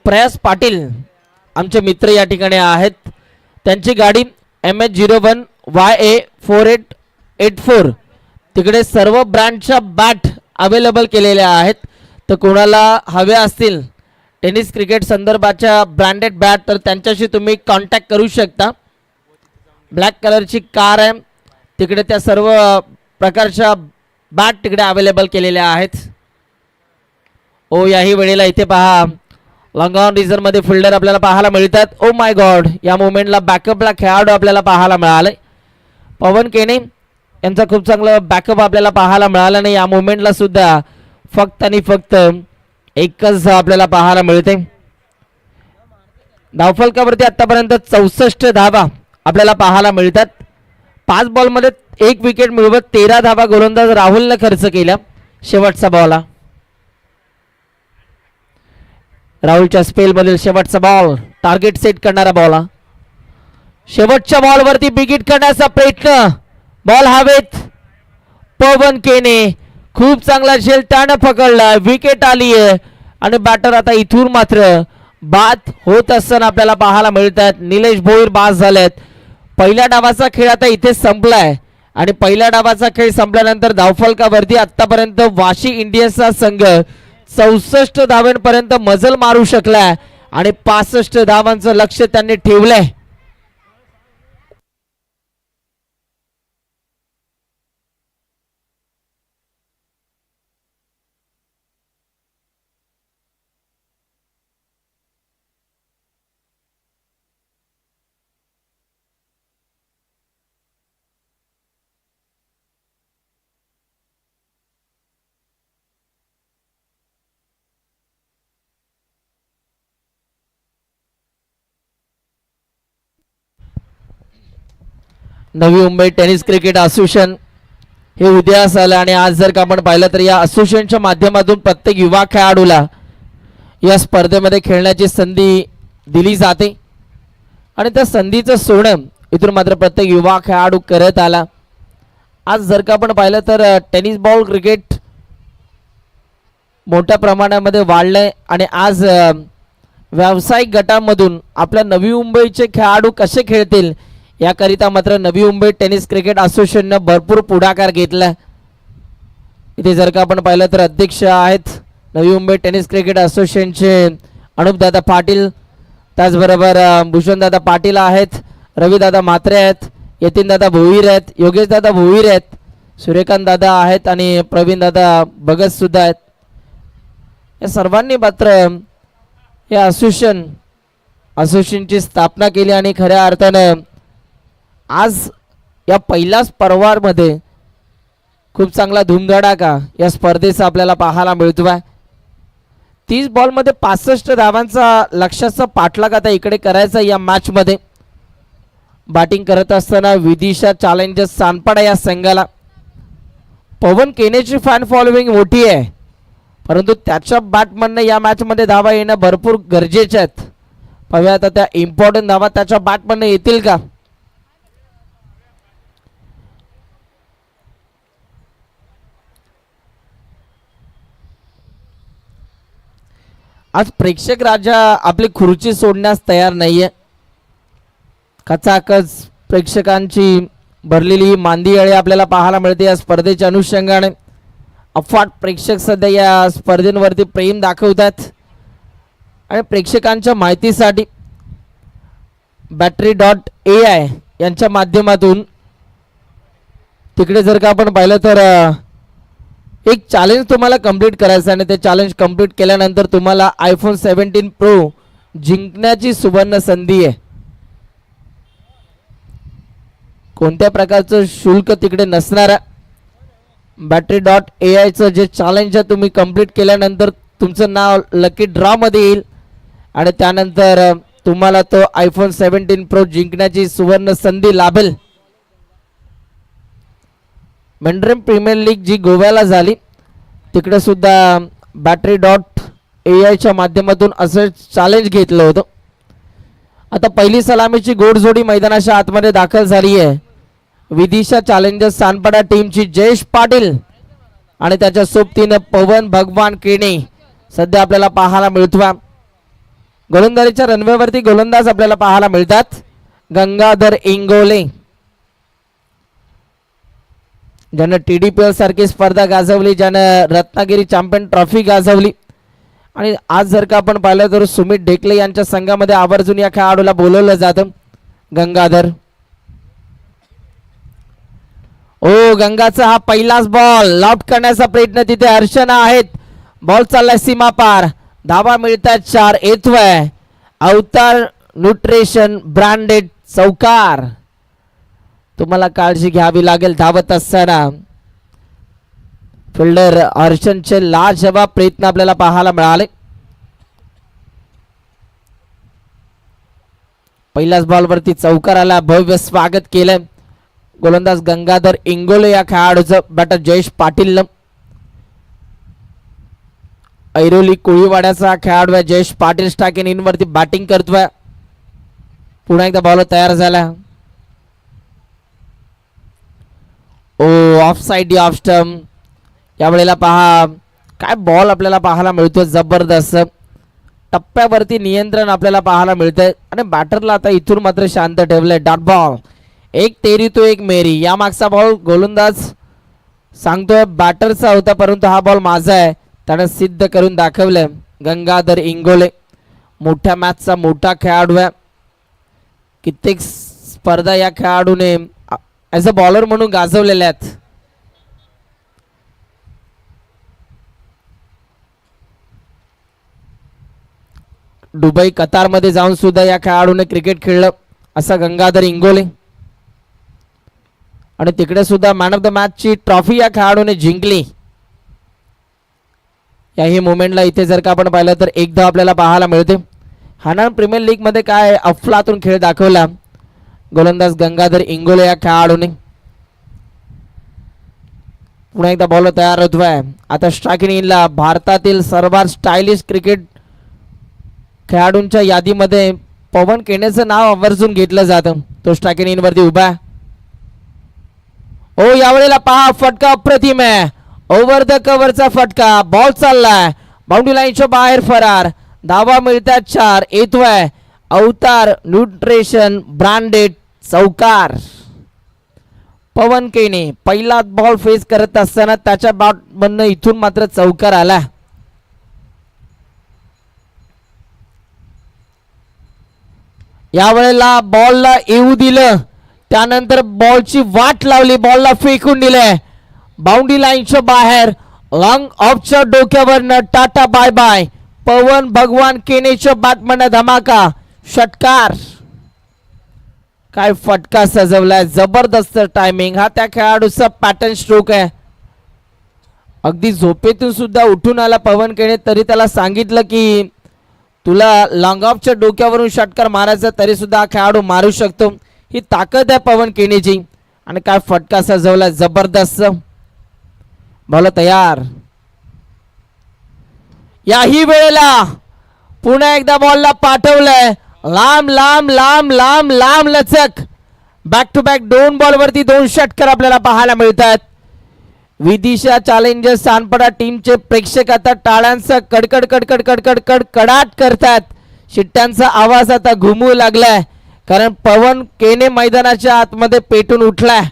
प्रयास पाटील आमचे मित्र या ठिकाणी आहेत. त्यांची गाडी MH01YA4884 तिकडे सर्व ब्रँडच्या बॅट अवेलेबल केलेल्या आहेत. तर कोणाला हव्या असतील टेनिस क्रिकेट संदर्भाच्या ब्रँडेड बॅट तर त्यांच्याशी तुम्ही कॉन्टॅक्ट करू शकता. ब्लॅक कलरची कार आहे तिकडे. त्या सर्व प्रकारच्या बॅट तिकडे अवेलेबल केलेल्या आहेत. ओ याही वेळेला इथे पहा लॉंग ऑन रिझर्व मध्ये फिल्डर आपल्याला पाहायला मिळतात. ओ माय गॉड या मुवमेंटला बॅकअपला खेळाडू आपल्याला पाहायला मिळाले. पवन केने यांचा खूप चांगला बॅकअप आपल्याला पाहायला मिळाला नाही. या मुवमेंटला सुद्धा फक्त आणि फक्त एकच आपल्याला पाहायला मिळते. धावफलकावरती आतापर्यंत 64 धावा आपल्याला पाहायला मिळतात. 5 बॉलमध्ये 1 विकेट मिळवत 13 धावा गोलंदाज राहुलने खर्च केल्या. शेवटचा बॉल राहुलच्या स्पेल मधील शेवटचा बॉल टार्गेट सेट करणारा बॉल. शेवटच्या बॉलवरती बिगिट करण्याचा प्रयत्न. बॉल हवेत. पवन केने खूप चांगला झेल त्यानं पकडला. विकेट आली आहे आणि बॅटर आता इथून मात्र बाद होत असताना आपल्याला पाहायला मिळतात. निलेश भोईर बाद झालेत. पहिल्या डावाचा खेळ आता इथे संपलाय आणि पहिल्या डावाचा खेळ संपल्यानंतर धावफलकावरती आतापर्यंत वाशी इंडियन्सचा संघ 64 धावांपर्यंत मजल मारू शकलाय आणि 65 धावांचं लक्ष त्यांनी ठेवलंय. नवी मुंबई टेनिस क्रिकेट असोसिएशन हे उदयास आलं आणि आज जर का आपण पाहिलं तर या असोसिएशनच्या माध्यमातून प्रत्येक युवा खेळाडूला या स्पर्धेमध्ये खेळण्याची संधी दिली जाते आणि त्या संधीचं सोनं इथून मात्र प्रत्येक युवा खेळाडू करत आला. आज जर का आपण पाहिलं तर टेनिस बॉल क्रिकेट मोठ्या प्रमाणामध्ये वाढलंय आणि आज व्यावसायिक गटामधून आपल्या नवी मुंबईचे खेळाडू कसे खेळतील याकरिता मात्र नवी मुंबई टेनिस क्रिकेट असोसिएशनने भरपूर पुढाकार घेतला. इथे जर का आपण पाहिलं तर अध्यक्ष आहेत नवी मुंबई टेनिस क्रिकेट असोसिएशनचे अनुपदादा पाटील. त्याचबरोबर भूषणदादा पाटील आहेत. रविदादा म्हात्रे आहेत. यतीनदादा भोईर आहेत. योगेशदादा भोईर आहेत. सूर्यकांत दादा आहेत आणि प्रवीणदादा भगत सुद्धा आहेत. या सर्वांनी मात्र हे असोसिएशनची स्थापना केली आणि खऱ्या अर्थानं आज या पहिल्याच पर्वामध्ये खूप चांगला धूमधडाका या स्पर्धेचा आपल्याला पाहायला मिळतोय. 30 बॉलमध्ये 65 धावांचा लक्ष्याचा पाठलाग आता इकडे करायचा या मॅच मध्ये बॅटिंग करत असताना विदिशा चॅलेंजर्स सानपाडा या संघाला पवन केनेची फॅन फॉलोविंग मोठी आहे, परंतु त्याच्या बॅटमधनं या मॅचमध्ये धावा येणं भरपूर गरजेचे आहेत. पाहूया आता त्या इम्पॉर्टंट धावा त्याच्या बॅटमधनं येतील का. आज प्रेक्षक राजा आपली खुर्ची सोडण्यास तयार नाहीये. कचाकच प्रेक्षकांची भरलेली ही मांदी अळी आपल्याला पाहायला मिळते या स्पर्धेच्या अनुषंगाने. अफाट प्रेक्षक सध्या या स्पर्धेवरती प्रेम दाखवतात आणि प्रेक्षकांच्या माहितीसाठी battery.ai यांच्या माध्यमातून तिकडे जर का आपण पाहिलं तर एक चॅलेंज तुम्हाला कंप्लीट करायचं आहे आणि ते चॅलेंज कंप्लीट केल्यानंतर तुम्हाला iPhone 17 Pro जिंकण्याची सुवर्ण संधी आहे. कोणत्या प्रकारचं शुल्क तिकडे नसणार आहे. battery.ai चं जे चॅलेंज आहे तुम्ही कंप्लीट केल्यानंतर तुमचं नाव लकी ड्रॉ मध्ये येईल आणि त्यानंतर तुम्हाला तो iPhone 17 Pro जिंकण्याची सुवर्ण संधी लाभेल. मेंढरम प्रीमियर लीग जी गोव्याला झाली तिकडे सुद्धा battery.ai च्या माध्यमातून असं चॅलेंज घेतलं होतं. आता पहिली सलामीची गोडजोडी मैदानाच्या आतमध्ये दाखल झाली आहे. विदिशा चॅलेंजर्स सानपाडा टीमची जयेश पाटील आणि त्याच्या सोबतीनं पवन भगवान केणे सध्या आपल्याला पाहायला मिळतो. गोलंदाजीच्या रनवेवरती गोलंदाज आपल्याला पाहायला मिळतात. गंगाधर इंगोले ज्यानं TDPL सारखी स्पर्धा गाजवली, ज्यानं रत्नागिरी चॅम्पियन ट्रॉफी गाजवली आणि आज जर का आपण पाहिलं तर सुमित ढेकले यांच्या संघामध्ये आवर्जून या खेळाडूला बोलवलं जातं. गंगाधर गंगाचा हा पहिलाच बॉल लॉफ्ट करण्याचा प्रयत्न तिथे अर्चना आहेत. बॉल चाललाय सीमा पार. धावा मिळतात 4. येतोय अवतार न्यूट्रिशन ब्रँडेड चौकार. तुम्हाला काळजी घ्यावी लागेल धावत असताना. फिल्डर अर्चनचे लाजवाब प्रयत्न आपल्याला पाहायला मिळाले. पहिल्याच बॉलवरती चौकार आला. भव्य स्वागत केलंय गोलंदाज गंगाधर इंगोले या खेळाडूचं. बॅटर जयेश पाटील. ऐरोली कोळीवाड्याचा खेळाडू आहे जयेश पाटील. स्ट्राइक इन वरती बॅटिंग करतोय. पुन्हा एकदा बॉल तयार झाला. Of side off stump. यावेळेला पहा काय बॉल आपल्याला पाहायला मिळतो. जबरदस्त टप्प्यावरती नियंत्रण आपल्याला पाहायला मिळतंय आणि बॅटरला आता इथून मात्र शांत ठेवलंय. Dot ball. एक तेरी तो एक मेरी. या मागचा बॉल गोलंदाज सांगतोय बॅटरचा होता, परंतु हा बॉल माझा आहे. त्यानं सिद्ध करून दाखवलंय गंगाधर इंगोले. मोठ्या मॅचचा मोठा खेळाडू आहे. कित्येक स्पर्धा या खेळाडूने ॲज अ बॉलर म्हणून गाजवलेल्या आहेत. दुबई कतारमध्ये जाऊन सुद्धा या खेळाडूने क्रिकेट खेळलं असा गंगाधर इंगोले आणि तिकडे सुद्धा मॅन ऑफ द मॅच ची ट्रॉफी या खेळाडूने जिंकली. याही मोमेंटला इथे जर का आपण पाहिलं तर एकदा आपल्याला पाहायला मिळते. हरियाणा प्रीमियर लीग मध्ये काय अफलातून खेळ दाखवला गोलंदाज गंगाधर इंगोले या खेळाडूने. पुन्हा एकदा बॉल तयार होतोय. आता स्ट्राइक इनला भारतातील सर्वात स्टायलिश क्रिकेट खेळाडूंच्या यादीमध्ये पवन केनेचं नाव आवर्जून घेतलं जातं. तो स्ट्राइक इन वरती उभा. यावेळेला पहा फटका अप्रतिम आहे. ओव्हर द कव्हरचा फटका. बॉल चाललाय बाउंड्री लाईनच्या बाहेर फरार. धावा मिळतात 4. येतोय अवतार न्यूट्रिशन ब्रँडेड चौकार. पवन केने पहिला बॉल फेस करत असताना त्याच्या बॅट मधनं इथून मात्र चौकार आला. यावेळेला बॉलला येऊ दिलं, त्यानंतर बॉलची वाट लावली, बॉलला फेकून दिले बाउंड्री लाईनच्या बाहेर. लॉंग ऑफच्या डोक्यावरनं tata bye bye. Pawan Bhagwan केनेच्या बॅटमधनं धमाका षटकार. काय फटका सजवलाय. जबरदस्त टायमिंग. हा त्या खेळाडूचा पॅटर्न स्ट्रोक आहे. अगदी झोपेतून सुद्धा उठून आला पवन केने, तरी त्याला सांगितलं की तुला लॉंग ऑफच्या डोक्यावरून षटकार मारायचा, तरी सुद्धा हा खेळाडू मारू शकतो. ही ताकद आहे पवन केनेची. आणि काय फटका सजवला जबरदस्त. बॉल तयार. याही वेळेला पुन्हा एकदा बॉलला पाठवलंय लांब लांब लांब लांब लांब लचक. बॅक टू बॅक 2 बॉलवरती 2 षटकार आपल्याला पाहायला मिळतात. विदिशा चॅलेंजर्स सानपडा टीमचे प्रेक्षक आता टाळ्यांचा कडकड कडकड कडकड कड कडाट करतात. शिट्ट्यांचा आवाज आता घुमू लागलाय कारण पवन केने मैदानाच्या आतमध्ये पेटून उठलाय.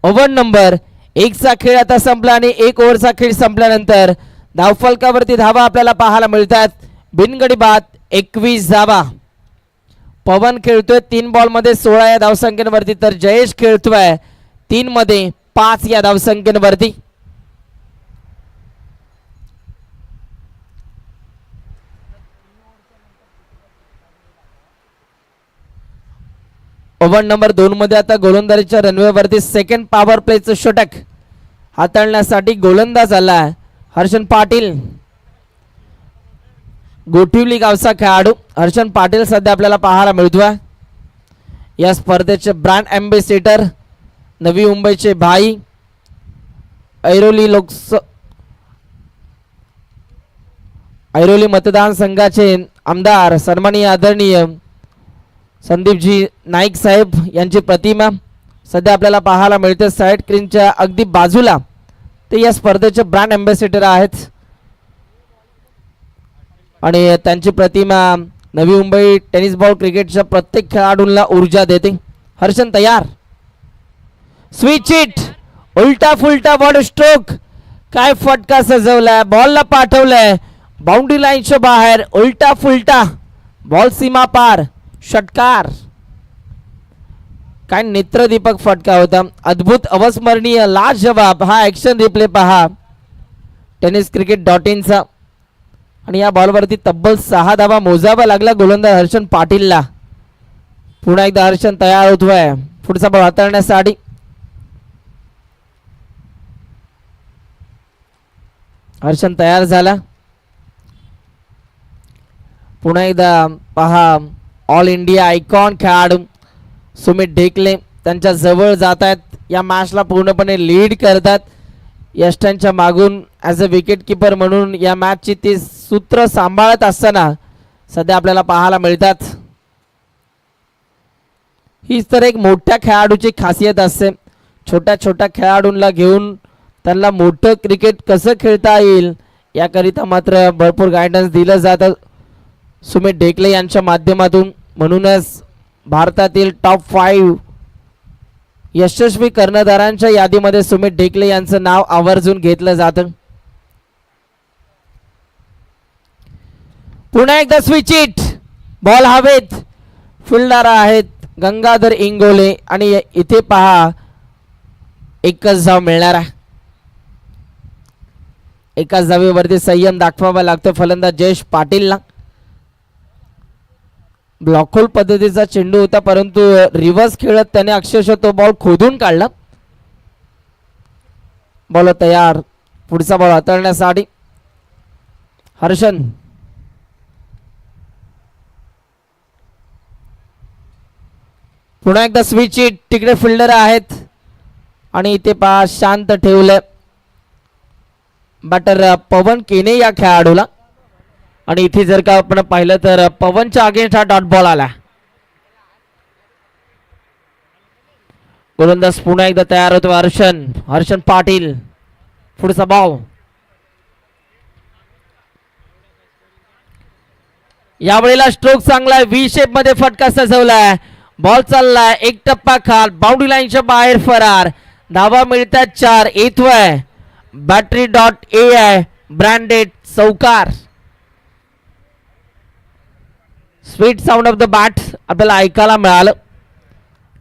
ओव्हर नंबर 1 चा खेळ आता संपला आणि 1 ओव्हरचा खेळ संपल्यानंतर धावफलकावरती धावा आपल्याला पाहायला मिळतात. बिनगडी बाद 21 धावा. पवन खेळतोय 3 बॉलमध्ये 16 या धावसंख्येवरती तर जयेश खेळतोय 3 मध्ये 5 या धावसंख्येवरती. ओव्हर नंबर 2 मध्ये आता गोलंदाजीच्या रनवेवरती सेकंड पॉवर प्लेचं षटक हाताळण्यासाठी गोलंदाज आला हर्षन पाटील. गोठिवली गावचा खेळाडू हर्षन पाटील सध्या आपल्याला पाहायला मिळतोय. या स्पर्धेचे ब्रँड अँबॅसेडर नवी मुंबईचे भाई ऐरोली मतदारसंघाचे आमदार सन्माननीय आदरणीय संदीपजी नाईक साहेब यांची प्रतिमा सध्या आपल्याला पाहायला मिळते. साईड स्क्रीनच्या अगदी बाजूला ते या स्पर्धेचे ब्रँड अँबॅसेडर आहेत आणि त्यांची प्रतिमा नवी मुंबई टेनिस बॉल क्रिकेटच्या प्रत्येक खेळाडूंना ऊर्जा देते. हर्षन तयार. स्विच इट उलटा फुलटा बॉल स्ट्रोक. काय फटका सजवलाय. बॉलला पाठवलंय बाउंड्री लाईनच्या बाहेर. उलटा फुलटा बॉल सीमा पार षटकार. काय नेत्रदीपक फटका होता. अद्भुत अविस्मरणीय लाजवाब हा ऍक्शन रिप्ले पहा tenniscricket.in चा. आणि या बॉलवरती तब्बल 6 धावा मोजावा लागला गोलंदाज हर्षन पाटीलला. पुन्हा एकदा हर्षन तयार होतोय पुढचा बॉल हाताळण्यासाठी. हर्षन तयार झाला. पुन्हा एकदा पहा ऑल इंडिया आयकॉन खेळाडू सुमित ढेकले त्यांच्या जवळ जात आहेत. या मॅचला पूर्णपणे लीड करतात. यष्टांच्या मागून ॲज अ विकेट किपर म्हणून या मॅचची ती सूत्र सांभाळत असताना सध्या आपल्याला पाहायला मिळतात. हीच तर एक मोठ्या खेळाडूची खासियत असते. छोट्या छोट्या खेळाडूंना घेऊन त्यांना मोठं क्रिकेट कसं खेळता येईल याकरिता मात्र भरपूर गायडन्स दिलं जातं सुमित ढेकले यांच्या माध्यमातून. म्हणूनच भारतातील टॉप 5 यशस्वी कर्णधारांच्या यादीमध्ये सुमित ढेकले यांचं नाव आवर्जून घेतलं जातं. पुन्हा एकदा स्विच इट. बॉल हवेत. फिल्डर आहेत गंगाधर इंगोले आणि इथे पहा एकच धाव मिळणार आहे. एकाच धावेवरती संयम दाखवावा लागतो फलंदाज जयेश पाटीलला. ब्लॉकहोल पद्धतीचा चेंडू होता परंतु रिव्हर्स खेळत त्याने अक्षरशः तो बॉल खोदून काढला. बॉल तयार. पुढचा बॉल हाताळण्यासाठी हर्षन. पुन्हा एकदा स्विच इट. तिकडे फिल्डर आहेत आणि इथे पहा शांत ठेवलं बॅटर पवन केने या खेळाडूला. आणि इथे जर का आपण पाहिलं तर पवनच्या अगेन्स्ट हा डॉट बॉल आला. गोलंदाज पुन्हा एकदा तयार होतो हर्षन पाटील. पुढचा बॉल. यावेळेला स्ट्रोक चांगला व्ही शेप मध्ये फटका सजवलाय. बॉल चाललाय एक टप्पा खाल बाउंड्री लाईनच्या बाहेर फरार. धावा मिळतात 4. येतोय बॅटरी डॉट AI ब्रँडेड चौकार. Sweet sound of the bat आपल्याला ऐकायला मिळालं.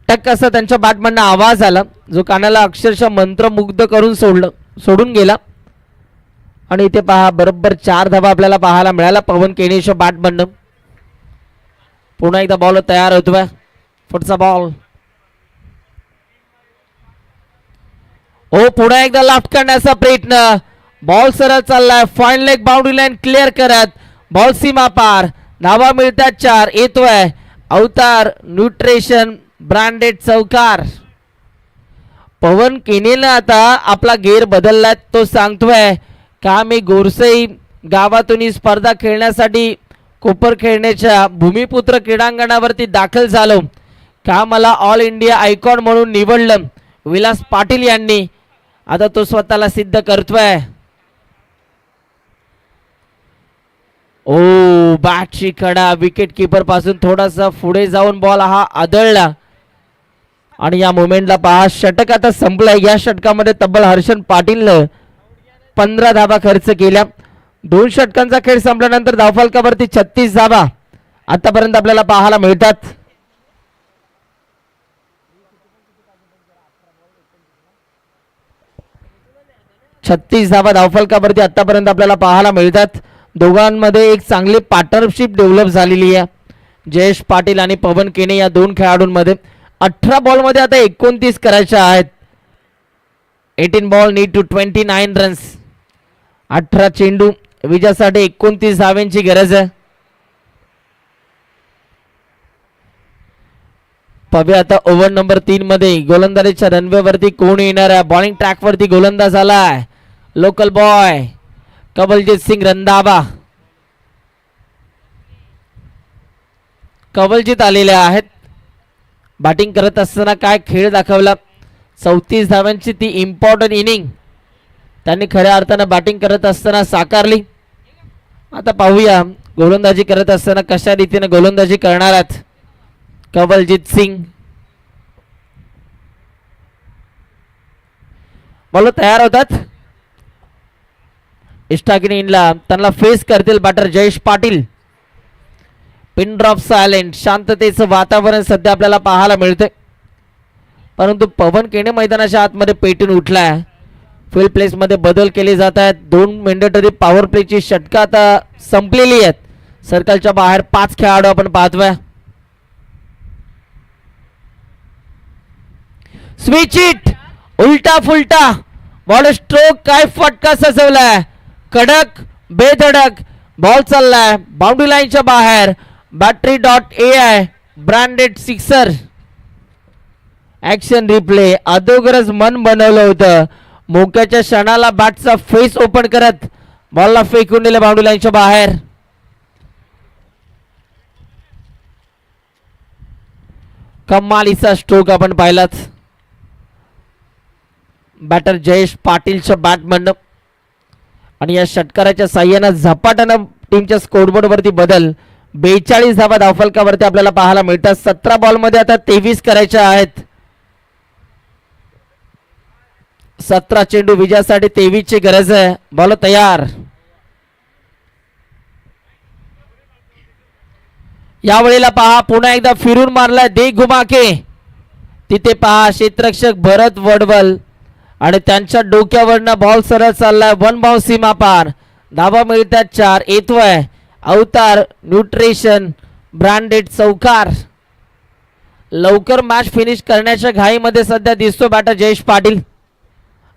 टक असा त्यांच्या बॅटमधनं आवाज आला जो कानाला अक्षरशः मंत्रमुग्ध करून सोडून गेला. आणि इथे पहा बरोबर 4 धावा आपल्याला पाहायला मिळाला पवन केनेच्या बॅटमधनं. पुन्हा एकदा बॉल तयार होतोय. पुढचा बॉल. पुन्हा एकदा लाफ्ट करण्याचा प्रयत्न. बॉल सरळ चाललाय fine leg boundary line clear करत बॉल सीमा पार. धावा मिळतात 4. येतोय अवतार न्यूट्रिशन ब्रँडेड चौकार. पवन केनेला आता आपला गेअर बदललाय. तो सांगतोय का मी गोरसई गावातून ही स्पर्धा खेळण्यासाठी कोपर खेळण्याच्या भूमिपुत्र क्रीडांगणावरती दाखल झालो. का मला ऑल इंडिया आयकॉन म्हणून निवडलं विलास पाटील यांनी. आता तो स्वतःला सिद्ध करतोय. ओ बॅटची कडा विकेट किपर पासून थोडासा पुढे जाऊन बॉल हा आदळला आणि या मोमेंटला पहा. षटक आता संपलाय. या षटकामध्ये तब्बल हर्षन पाटीलनं 15 धाबा खर्च केल्या. 2 षटकांचा खेळ संपल्यानंतर धावफलकावरती 36 धाबा आतापर्यंत आपल्याला पाहायला मिळतात. धाबा धावफलकावरती आतापर्यंत आपल्याला पाहायला मिळतात. दोघांमध्ये एक चांगली पार्टनरशिप डेव्हलप झालेली आहे. जयेश पाटील आणि पवन केने या 2 खेळाडूंमध्ये 18 बॉलमध्ये आता 29 करायच्या आहेत. 18 बॉल नीड टू 29 रन्स. 18 चेंडू विजयासाठी 29 धावांची गरज आहे. पाहूया आता ओव्हर नंबर 3 मध्ये गोलंदाजीच्या रनवेवरती कोण येणार आहे. बॉलिंग ट्रॅकवरती गोलंदाज आलाय लोकल बॉय कवलजीत सिंग रंधावा. कवलजीत आलेले आहेत. बॅटिंग करत असताना काय खेळ दाखवला. 34 धावांची ती इम्पॉर्टंट इनिंग त्यांनी खऱ्या अर्थानं बॅटिंग करत असताना साकारली. आता पाहूया गोलंदाजी करत असताना कशा रीतीने गोलंदाजी करणार आहेत कवलजीत सिंग. बॉल तयार होतात. इष्टागिनी इनला त्यांना फेस करतील batter Jayesh Patil. Pin drop silent शांततेचं वातावरण सध्या आपल्याला पाहायला मिळते. परंतु पवन केने मैदानाच्या आतमध्ये पेटून उठलाय. फील्ड प्लेस मध्ये बदल केले जात आहेत. 2 मॅन्डेटरी पॉवर प्लेची षटकं आता संपलेली आहेत. सर्कलच्या बाहेर 5 खेळाडू आपण पाहतोय. स्विच इट उलटा फुलटा बॉल स्ट्रोक काय फटका सजवलाय. कडक बेधडक बॉल चाललाय बाउंड्री लाईनच्या बाहेर. battery.ai branded sixer. Action replay अगोदरच मन बनवलं होतं. मोक्याच्या क्षणाला बॅटचा फेस ओपन करत बॉलला फेकून दिले बाउंड्री लाईनच्या बाहेर. कमालीचा स्ट्रोक आपण पाहिलात बॅटर जयेश पाटीलच्या बॅटमधनं. आणि या षटकाराच्या साह्यानं झपाट्यानं टीमच्या स्कोरबोर्ड वरती बदल. 42 धावा धावफलकावरती आपल्याला पाहायला मिळतात. 17 बॉल मध्ये आता 23 करायच्या आहेत. 17 चेंडू विजयासाठी 23 ची गरज आहे. बॉल तयार. यावेळेला पहा पुन्हा एकदा फिरून मारलाय दे घुमाके. तिथे पहा क्षेत्ररक्षक भरत वडवल आणि त्यांच्या डोक्यावरनं बॉल सरळ चाललाय. 1 बाउंस सीमा पार. धावा मिळतात 4. येतोय अवतार न्यूट्रिशन ब्रँडेड चौकार. लवकर मॅच फिनिश करण्याच्या घाईमध्ये सध्या दिसतो बॅटर जयेश पाटील.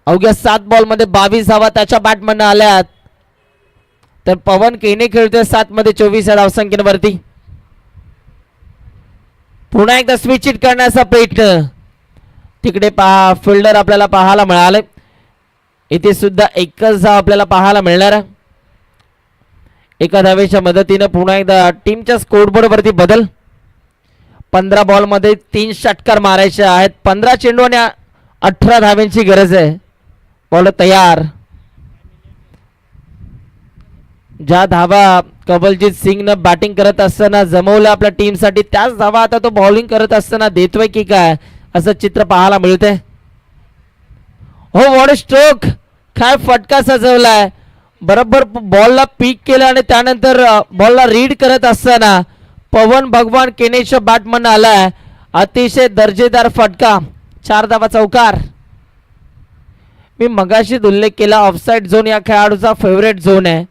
अवघ्या 7 बॉल मध्ये 22 धावा त्याच्या बॅटमधनं आल्यात. तर पवन केने खेळतोय 7 मध्ये 24 या धावसंख्येवरती. पुन्हा एकदा स्विच इट करण्याचा प्रयत्न. तिकडे पहा फिल्डर आपल्याला पाहायला मिळाले. इथे सुद्धा एकच धाव आपल्याला पाहायला मिळणार आहे. एका धावेच्या मदतीने पुन्हा एकदा टीमच्या स्कोरबोर्ड वरती बदल. 15 बॉल मध्ये 3 षटकार मारायचे आहेत. 15 चेंडू आणि 18 धाव्यांची गरज आहे. बॉल तयार. ज्या धावा कवलजीत सिंगनं बॅटिंग करत असताना जमवल्या आपल्या टीमसाठी त्याच धावा आता तो बॉलिंग करत असताना देतोय की काय असं चित्र पाहायला मिळते. हो वॉट स्ट्रोक काय फटका सजवलाय. बरोबर बॉलला पीक केलं आणि त्यानंतर बॉलला रीड करत असताना पवन भगवान केनेच्या बॅटमन आलाय. अतिशय दर्जेदार फटका. 4 धावा चौकार. मी मगाशी उल्लेख केला ऑफसाईड झोन या खेळाडूचा फेवरेट झोन आहे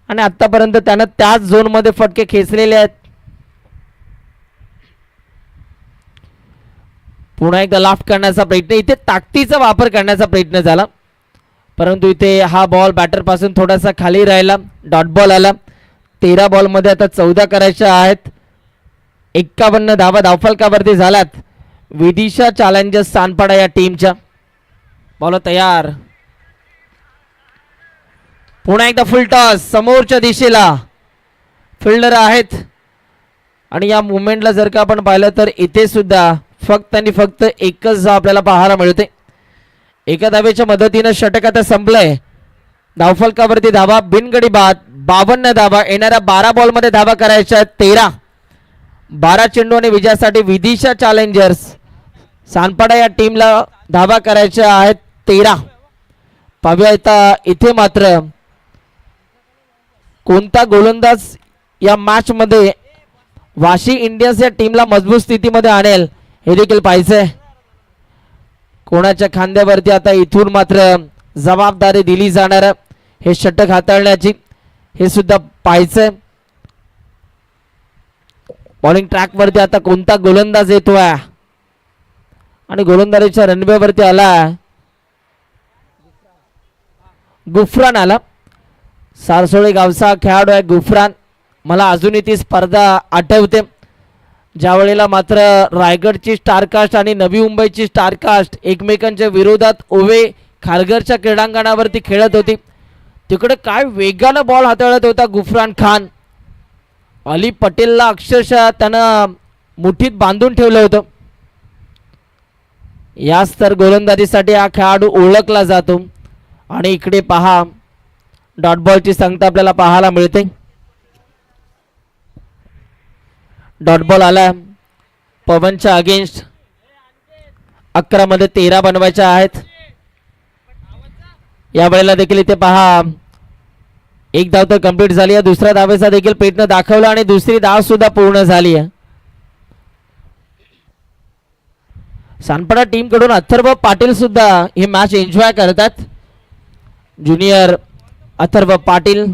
आणि आतापर्यंत त्यानं त्याच झोन मध्ये फटके खेचलेले आहेत. पुन्हा एकदा लाफ्ट करण्याचा प्रयत्न. इथे ताकदीचा वापर करण्याचा प्रयत्न झाला परंतु इथे हा बॉल बॅटर पासून थोडासा खाली राहिला. डॉट बॉल आला. 13 बॉल मध्ये आता 14 करायच्या आहेत. 51 धावा धावफलकावरती झाल्यात विदिशा चॅलेंजर्स सानपाडा या टीमच्या. बॉल तयार, पुन्हा एकदा फुल टॉस समोरच्या दिशेला फिल्डर आहेत आणि या मुवमेंटला जर का आपण पाहिलं तर इथे सुद्धा फक्त आणि फक्त एकच धाव आपल्याला पाहायला मिळते. एका धावेच्या मदतीनं षटक आता संपलंय. धावफलकावरती धावा बिनगडी बाद 52 धावा. येणाऱ्या 12 बॉलमध्ये धावा करायच्या आहेत 13. 12 चेंडू आणि विजयासाठी विदिशा चॅलेंजर्स सानपाडा या टीमला धावा करायच्या आहेत 13. पाहूया आता इथे मात्र कोणता गोलंदाज या मॅच मध्ये वाशी इंडियन्स या टीमला मजबूत स्थितीमध्ये आणेल हे देखील पाहायचंय. कोणाच्या खांद्यावरती आता इथून मात्र जबाबदारी दिली जाणार हे षटक हाताळण्याची हे सुद्धा पाहायचंय. बॉलिंग ट्रॅक वरती आता कोणता गोलंदाज येतोय आणि गोलंदाजीच्या रनवेवरती आला गुफरान आला. सारसोळे गावचा खेळाडू आहे गुफरान. मला अजूनही ती स्पर्धा आठवते ज्या वेळेला मात्र रायगडची स्टारकास्ट आणि नवी मुंबईची स्टारकास्ट एकमेकांच्या विरोधात ओवे खारघरच्या क्रीडांगणावरती खेळत होती. तिकडे काय वेगानं बॉल हाताळत होता गुफरान खान. अली पटेलला अक्षरशः त्यानं मुठीत बांधून ठेवलं होतं. याच तर गोलंदाजीसाठी हा खेळाडू ओळखला जातो. आणि इकडे पहा डॉट बॉलची संख्या आपल्याला पाहायला मिळते. डॉट बॉल आला पवनच्या अगेन्स्ट. 11 मध्ये 13 बनवायच्या आहेत. या वेळेला देखील इथे पहा एक धाव तर कंप्लीट झाली आहे. दुसऱ्या धावेचा देखील पेटनं दाखवला आणि दुसरी धाव सुद्धा पूर्ण झाली आहे. सानपाडा टीम कडून अथर्व पाटील सुद्धा ही मॅच एन्जॉय करतात. Junior Atharva Patil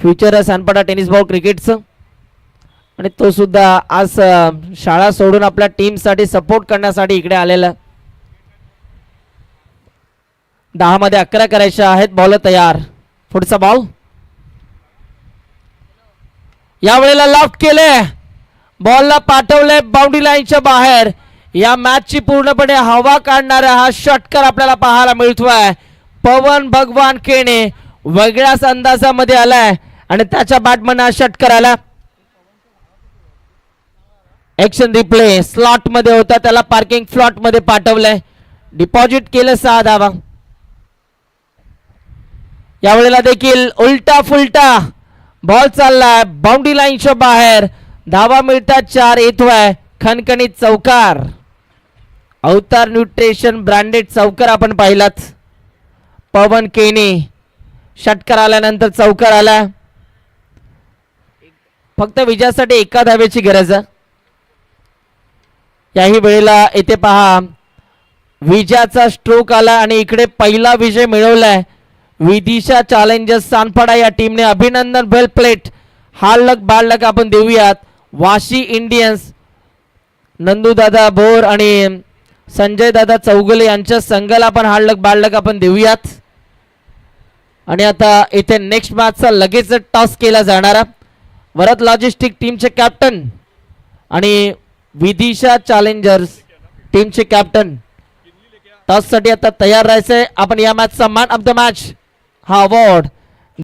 future Sanpada tennis ball क्रिकेटचं आणि तो सुद्धा आज शाळा सोडून आपल्या टीमसाठी सपोर्ट करण्यासाठी इकडे आलेला. 10 मध्ये 11 करायच्या आहेत. बॉल तयार, पुढचा बॉल या वेळेला लॉफ्ट केले. बॉलला पाठवले बाउंड्री लाईनच्या बाहेर. या मॅचची पूर्णपणे हवा काढणारा हा षटकार आपल्याला पाहायला मिळतोय. पवन भगवान केणे वेगळ्याच अंदाजामध्ये आलाय आणि त्याच्या बॅटमन हा षटकार आला. ऍक्शन रिप्ले स्लॉट मध्ये होता, त्याला पार्किंग फ्लॉट मध्ये पाठवलंय. डिपॉझिट केलं 6 धावा. यावेळेला देखील उलटा फुलटा बॉल चाललाय बाउंड्री लाईनच्या बाहेर. धावा मिळतात 4. येतोय खणखणीत चौकार. अवतार न्यूट्रिशन ब्रँडेड चौकार आपण पाहिलात. पवन केने षटकार आल्यानंतर चौकार आला. फक्त विजयासाठी एका धावेची गरज आहे. याही वेळेला येथे पहा विजयाचा स्ट्रोक आला आणि इकडे पहिला विजय मिळवलाय विदिशा चॅलेंजर्स सानपाडा या टीमने. अभिनंदन, वेल प्लेट. हार्ड लक बॅड लक आपण देऊयात वाशी इंडियन्स नंदूदादा भोर आणि संजय दादा चौगुले यांच्या संघाला आपण हार्ड लक बॅड लक आपण देऊयात. आणि आता इथे नेक्स्ट मॅचचा लगेच टॉस केला जाणारा वरद लॉजिस्टिक टीमचे कॅप्टन आणि विदिशा चॅलेंजर्स टीमचे कॅप्टन टॉस साठी आता तयार राहायचंय. आपण या मॅचचा मॅन ऑफ द मॅच हा अवॉर्ड